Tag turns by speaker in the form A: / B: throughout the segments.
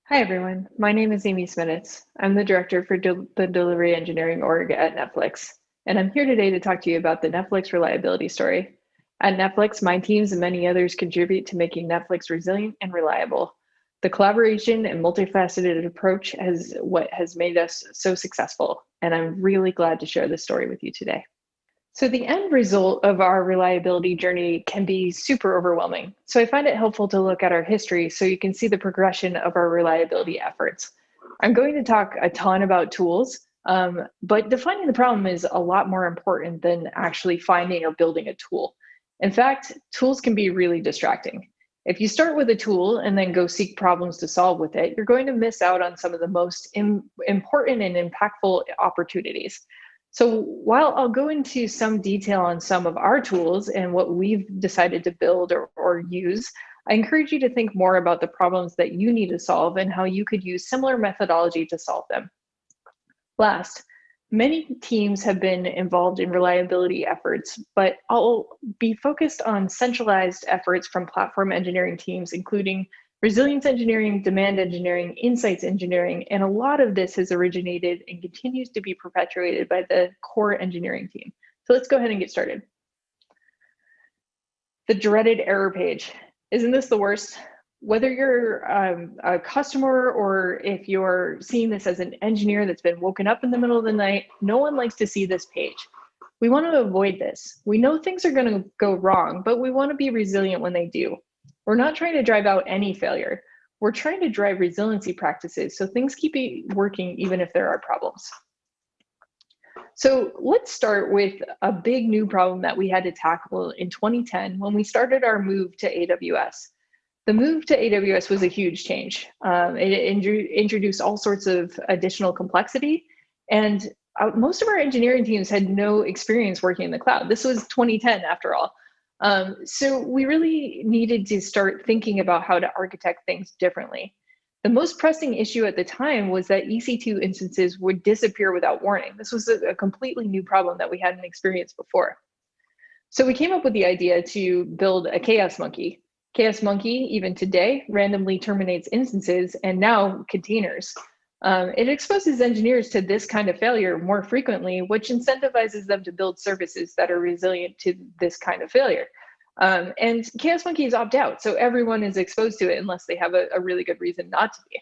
A: Hi, everyone. My name is Amy Sminitz. I'm the director for the Delivery Engineering org at Netflix, and I'm here today to talk to you about the Netflix reliability story. At Netflix, my teams and many others contribute to making Netflix resilient and reliable. The collaboration and multifaceted approach is what has made us so successful, and I'm really glad to share this story with you today. So the end result of our reliability journey can be super overwhelming. So I find it helpful to look at our history so you can see the progression of our reliability efforts. I'm going to talk a ton about tools, but defining the problem is a lot more important than actually finding or building a tool. In fact, tools can be really distracting. If you start with a tool and then go seek problems to solve with it, you're going to miss out on some of the most important and impactful opportunities. So while I'll go into some detail on some of our tools and what we've decided to build or use, I encourage you to think more about the problems that you need to solve and how you could use similar methodology to solve them. Last, many teams have been involved in reliability efforts, but I'll be focused on centralized efforts from platform engineering teams, including resilience engineering, demand engineering, insights engineering, and a lot of this has originated and continues to be perpetuated by the core engineering team. So let's go ahead and get started. The dreaded error page. Isn't this the worst? Whether you're a customer or if you're seeing this as an engineer that's been woken up in the middle of the night, no one likes to see this page. We want to avoid this. We know things are going to go wrong, but we want to be resilient when they do. We're not trying to drive out any failure. We're trying to drive resiliency practices so things keep working even if there are problems. So let's start with a big new problem that we had to tackle in 2010 when we started our move to AWS. The move to AWS was a huge change. It introduced all sorts of additional complexity, and most of our engineering teams had no experience working in the cloud. This was 2010 after all. So we really needed to start thinking about how to architect things differently. The most pressing issue at the time was that EC2 instances would disappear without warning. This was a completely new problem that we hadn't experienced before. So we came up with the idea to build a chaos monkey. Chaos monkey, even today, randomly terminates instances and now containers. It exposes engineers to this kind of failure more frequently, which incentivizes them to build services that are resilient to this kind of failure. And Chaos monkeys opt out, so everyone is exposed to it unless they have a really good reason not to be.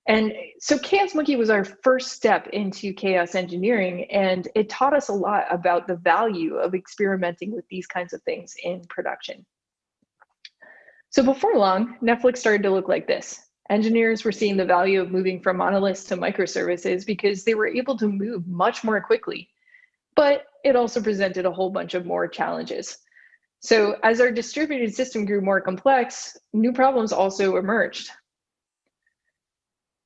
A: And so Chaos Monkey was our first step into chaos engineering, and it taught us a lot about the value of experimenting with these kinds of things in production. So before long, Netflix started to look like this. Engineers were seeing the value of moving from monoliths to microservices because they were able to move much more quickly. But it also presented a whole bunch of more challenges. So as our distributed system grew more complex, new problems also emerged.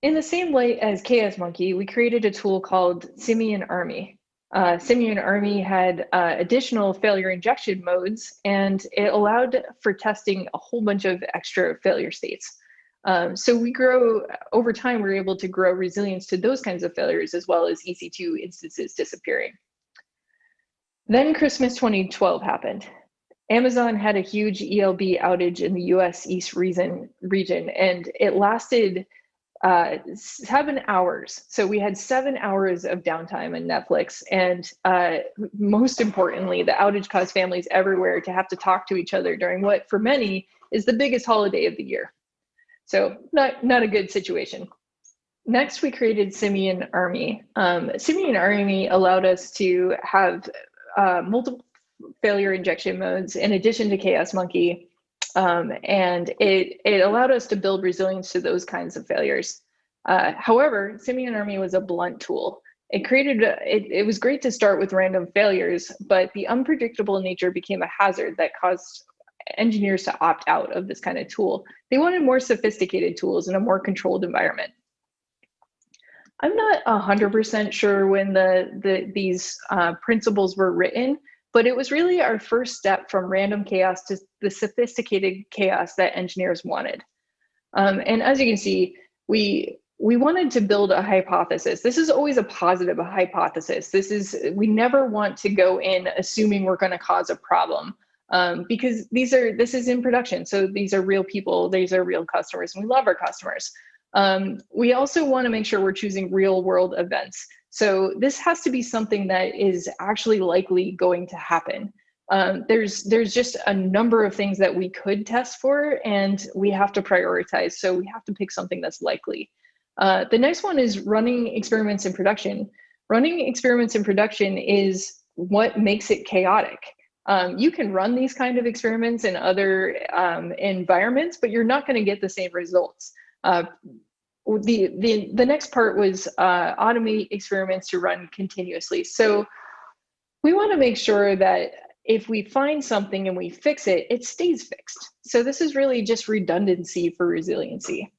A: In the same way as Chaos Monkey, we created a tool called Simian Army. Simian Army had additional failure injection modes, and it allowed for testing a whole bunch of extra failure states. So we grow, over time, we were able to grow resilience to those kinds of failures as well as EC2 instances disappearing. Then Christmas 2012 happened. Amazon had a huge ELB outage in the US East region, and it lasted 7 hours. So we had 7 hours of downtime in Netflix. And most importantly, the outage caused families everywhere to have to talk to each other during what for many is the biggest holiday of the year. So not a good situation. Next, we created Simian Army. Simian Army allowed us to have multiple failure injection modes in addition to Chaos Monkey. And it allowed us to build resilience to those kinds of failures. However, Simian Army was a blunt tool. It was great to start with random failures, but the unpredictable nature became a hazard that caused engineers to opt out of this kind of tool. They wanted more sophisticated tools in a more controlled environment. I'm not 100% sure when these principles were written, but it was really our first step from random chaos to the sophisticated chaos that engineers wanted. And as you can see, we wanted to build a hypothesis. This is always a positive hypothesis. We never want to go in assuming we're going to cause a problem, because this is in production. So these are real people, these are real customers, and we love our customers. We also want to make sure we're choosing real world events. So this has to be something that is actually likely going to happen. There's just a number of things that we could test for, and we have to prioritize. So we have to pick something that's likely. The next one is running experiments in production. Running experiments in production is what makes it chaotic. You can run these kind of experiments in other environments, but you're not going to get the same results. The next part was automate experiments to run continuously. So we want to make sure that if we find something and we fix it, it stays fixed. So this is really just redundancy for resiliency.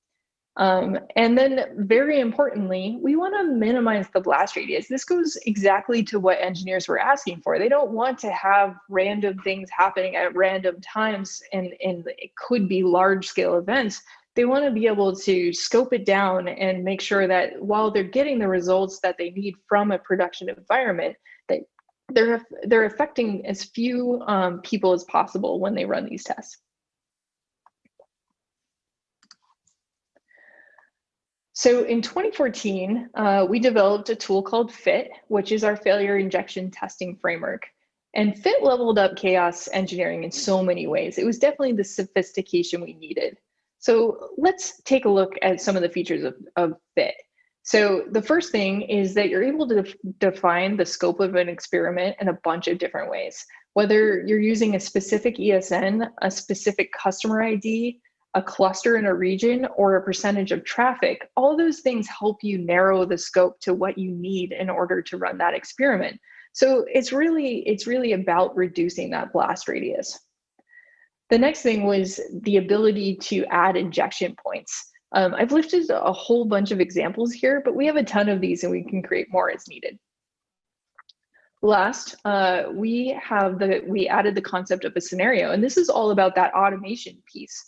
A: And then very importantly, we want to minimize the blast radius. This goes exactly to what engineers were asking for. They don't want to have random things happening at random times, and it could be large scale events. They want to be able to scope it down and make sure that while they're getting the results that they need from a production environment, that they're affecting as few people as possible when they run these tests. So in 2014, we developed a tool called FIT, which is our failure injection testing framework. And FIT leveled up chaos engineering in so many ways. It was definitely the sophistication we needed. So let's take a look at some of the features of FIT. So the first thing is that you're able to define the scope of an experiment in a bunch of different ways. Whether you're using a specific ESN, a specific customer ID, a cluster in a region, or a percentage of traffic, all those things help you narrow the scope to what you need in order to run that experiment. So it's really about reducing that blast radius. The next thing was the ability to add injection points. I've listed a whole bunch of examples here, but we have a ton of these and we can create more as needed. Last, we added the concept of a scenario, and this is all about that automation piece.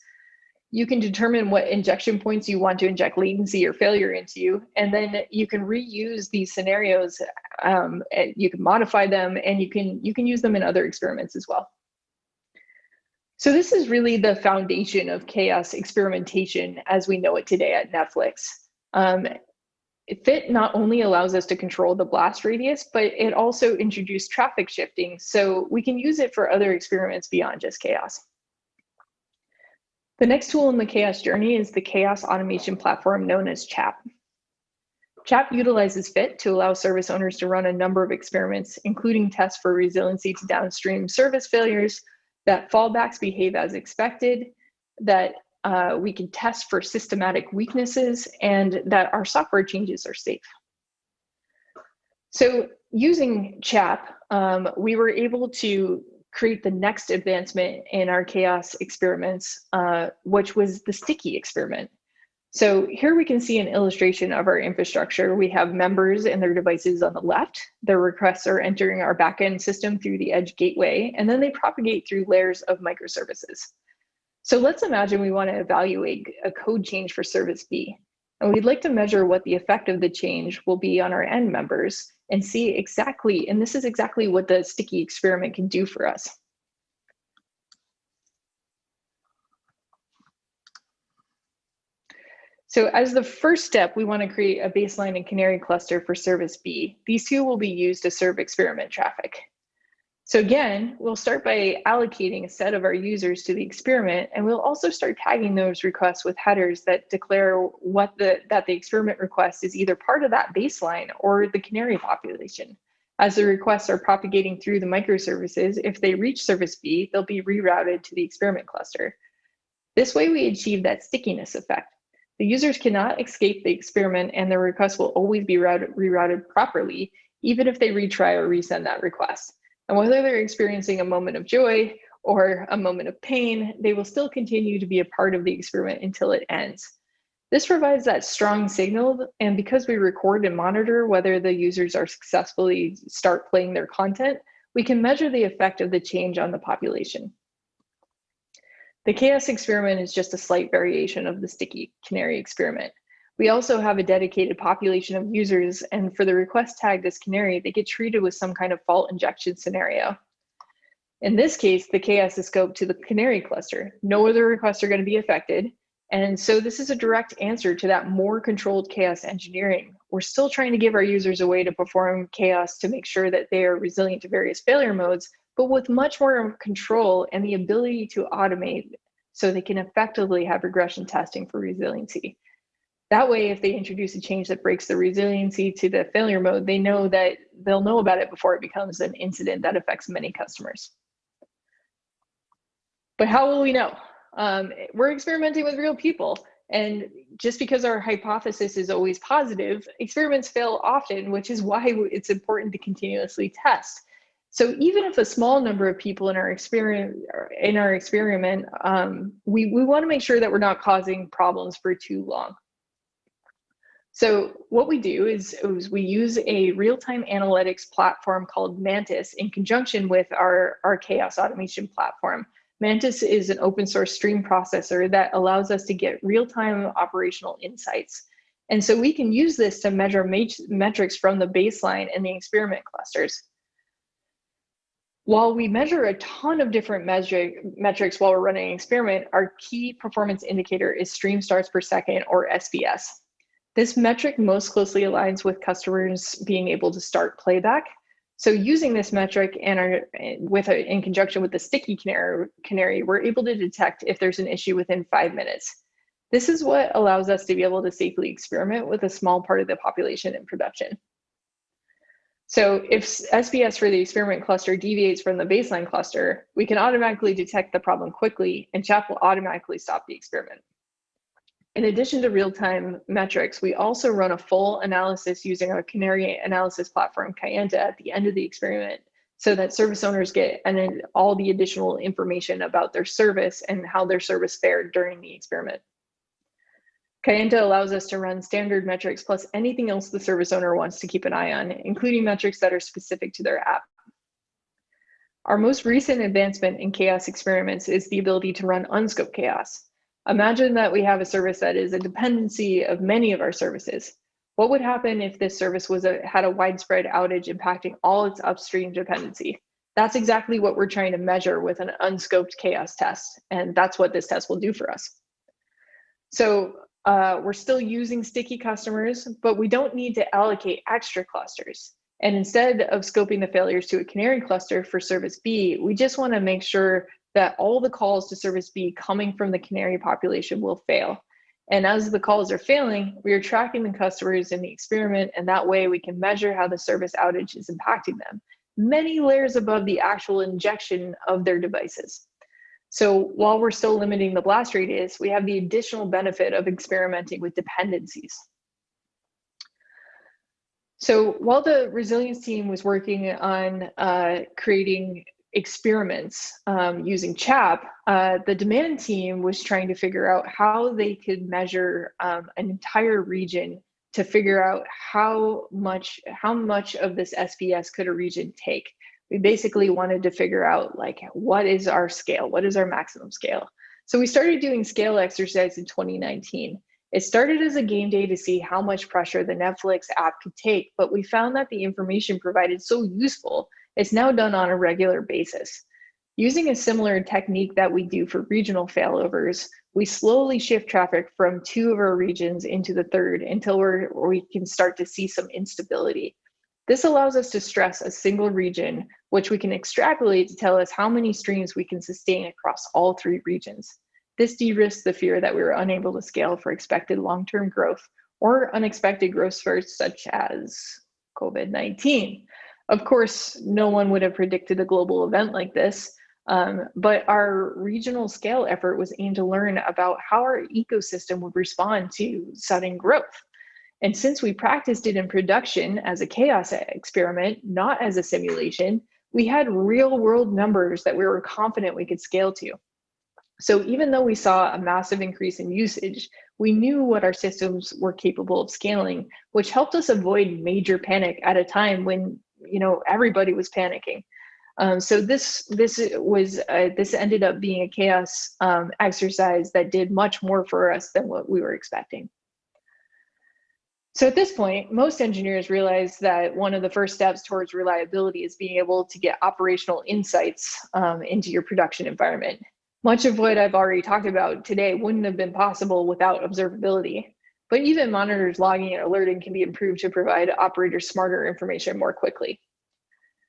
A: You can determine what injection points you want to inject latency or failure into, and then you can reuse these scenarios. You can modify them, and you can use them in other experiments as well. So this is really the foundation of chaos experimentation as we know it today at Netflix. FIT not only allows us to control the blast radius, but it also introduced traffic shifting, so we can use it for other experiments beyond just chaos. The next tool in the chaos journey is the chaos automation platform known as CHAP. CHAP utilizes FIT to allow service owners to run a number of experiments, including tests for resiliency to downstream service failures, that fallbacks behave as expected, that we can test for systematic weaknesses, and that our software changes are safe. So using CHAP, we were able to create the next advancement in our chaos experiments, which was the sticky experiment. So here we can see an illustration of our infrastructure. We have members and their devices on the left. Their requests are entering our backend system through the edge gateway, and then they propagate through layers of microservices. So let's imagine we want to evaluate a code change for service B. And we'd like to measure what the effect of the change will be on our end members and see exactly, and this is exactly what the sticky experiment can do for us. So as the first step, we want to create a baseline and Canary cluster for service B. These two will be used to serve experiment traffic. So again, we'll start by allocating a set of our users to the experiment, and we'll also start tagging those requests with headers that declare that the experiment request is either part of that baseline or the Canary population. As the requests are propagating through the microservices, if they reach service B, they'll be rerouted to the experiment cluster. This way we achieve that stickiness effect. The users cannot escape the experiment, and their requests will always be rerouted properly, even if they retry or resend that request. And whether they're experiencing a moment of joy or a moment of pain, they will still continue to be a part of the experiment until it ends. This provides that strong signal, and because we record and monitor whether the users are successfully start playing their content, we can measure the effect of the change on the population. The chaos experiment is just a slight variation of the sticky Canary experiment. We also have a dedicated population of users, and for the request tagged as Canary, they get treated with some kind of fault injection scenario. In this case, the chaos is scoped to the Canary cluster. No other requests are going to be affected, And so this is a direct answer to that more controlled chaos engineering. We're still trying to give our users a way to perform chaos to make sure that they are resilient to various failure modes, but with much more control and the ability to automate so they can effectively have regression testing for resiliency. That way, if they introduce a change that breaks the resiliency to the failure mode, they know that they'll know about it before it becomes an incident that affects many customers. But how will we know? We're experimenting with real people. And just because our hypothesis is always positive, experiments fail often, which is why it's important to continuously test. So even if a small number of people in our experiment, we want to make sure that we're not causing problems for too long. So what we do is we use a real-time analytics platform called Mantis in conjunction with our chaos automation platform. Mantis is an open source stream processor that allows us to get real-time operational insights. And so we can use this to measure metrics from the baseline and the experiment clusters. While we measure a ton of different metrics while we're running an experiment, our key performance indicator is stream starts per second, or SBS. This metric most closely aligns with customers being able to start playback. So using this metric in conjunction with the sticky Canary, we're able to detect if there's an issue within 5 minutes. This is what allows us to be able to safely experiment with a small part of the population in production. So if SBS for the experiment cluster deviates from the baseline cluster, we can automatically detect the problem quickly, and CHAP will automatically stop the experiment. In addition to real-time metrics, we also run a full analysis using our Canary analysis platform, Kayenta, at the end of the experiment, so that service owners get all the additional information about their service and how their service fared during the experiment. Kayenta allows us to run standard metrics plus anything else the service owner wants to keep an eye on, including metrics that are specific to their app. Our most recent advancement in chaos experiments is the ability to run unscoped chaos. Imagine that we have a service that is a dependency of many of our services. What would happen if this service had a widespread outage impacting all its upstream dependency? That's exactly what we're trying to measure with an unscoped chaos test, and that's what this test will do for us. So we're still using sticky customers, but we don't need to allocate extra clusters. And instead of scoping the failures to a Canary cluster for service B, we just want to make sure that all the calls to service B coming from the Canary population will fail. And as the calls are failing, we are tracking the customers in the experiment, and that way we can measure how the service outage is impacting them, many layers above the actual injection of their devices. So while we're still limiting the blast radius, we have the additional benefit of experimenting with dependencies. So while the resilience team was working on creating experiments using CHAP, the demand team was trying to figure out how they could measure an entire region to figure out how much of this SBS could a region take. We basically wanted to figure out, like, what is our scale? What is our maximum scale? So we started doing scale exercise in 2019. It started as a game day to see how much pressure the Netflix app could take, but we found that the information provided so useful, it's now done on a regular basis. Using a similar technique that we do for regional failovers, we slowly shift traffic from 2 of our regions into the 3rd until we can start to see some instability. This allows us to stress a single region, which we can extrapolate to tell us how many streams we can sustain across all 3 regions. This de-risks the fear that we were unable to scale for expected long-term growth or unexpected growth spurts such as COVID-19. Of course, no one would have predicted a global event like this, but our regional scale effort was aimed to learn about how our ecosystem would respond to sudden growth. And since we practiced it in production as a chaos experiment, not as a simulation, we had real world numbers that we were confident we could scale to. So even though we saw a massive increase in usage, we knew what our systems were capable of scaling, which helped us avoid major panic at a time when everybody was panicking. So this ended up being a chaos exercise that did much more for us than what we were expecting. So at this point, most engineers realize that one of the first steps towards reliability is being able to get operational insights into your production environment. Much of what I've already talked about today wouldn't have been possible without observability. But even monitors logging and alerting can be improved to provide operators smarter information more quickly.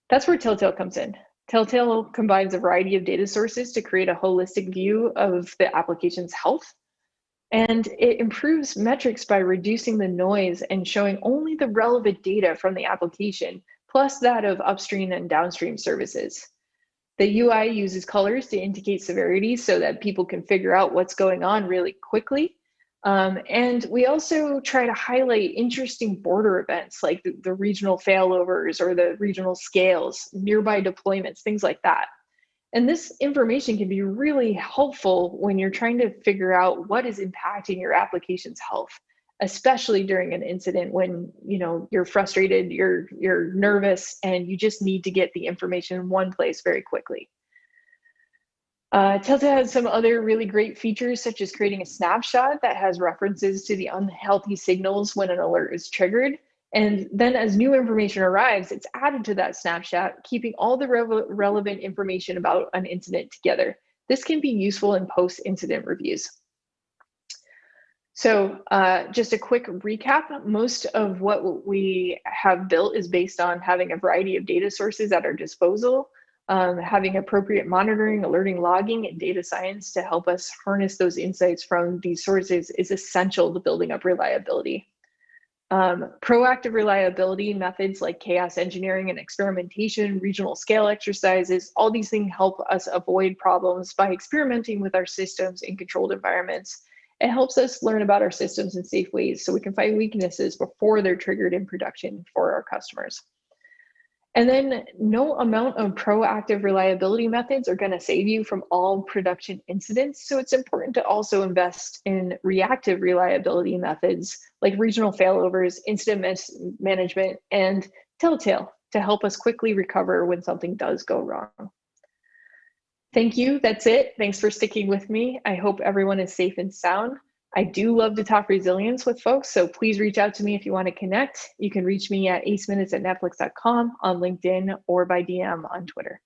A: That's where Telltale comes in. Telltale combines a variety of data sources to create a holistic view of the application's health. And it improves metrics by reducing the noise and showing only the relevant data from the application, plus that of upstream and downstream services. The UI uses colors to indicate severity so that people can figure out what's going on really quickly. And we also try to highlight interesting border events like the regional failovers or the regional scales, nearby deployments, things like that. And this information can be really helpful when you're trying to figure out what is impacting your application's health, especially during an incident when you're frustrated, you're nervous, and you just need to get the information in one place very quickly. Telltale has some other really great features, such as creating a snapshot that has references to the unhealthy signals when an alert is triggered. And then as new information arrives, it's added to that snapshot, keeping all the relevant information about an incident together. This can be useful in post-incident reviews. So just a quick recap, most of what we have built is based on having a variety of data sources at our disposal, having appropriate monitoring, alerting, logging, and data science to help us harness those insights from these sources is essential to building up reliability. Proactive reliability methods like chaos engineering and experimentation, regional scale exercises, all these things help us avoid problems by experimenting with our systems in controlled environments. It helps us learn about our systems in safe ways so we can find weaknesses before they're triggered in production for our customers. And then no amount of proactive reliability methods are going to save you from all production incidents. So it's important to also invest in reactive reliability methods like regional failovers, incident management, and Telltale to help us quickly recover when something does go wrong. Thank you. That's it. Thanks for sticking with me. I hope everyone is safe and sound. I do love to talk resilience with folks, so please reach out to me if you want to connect. You can reach me at aceminutes@netflix.com, on LinkedIn, or by DM on Twitter.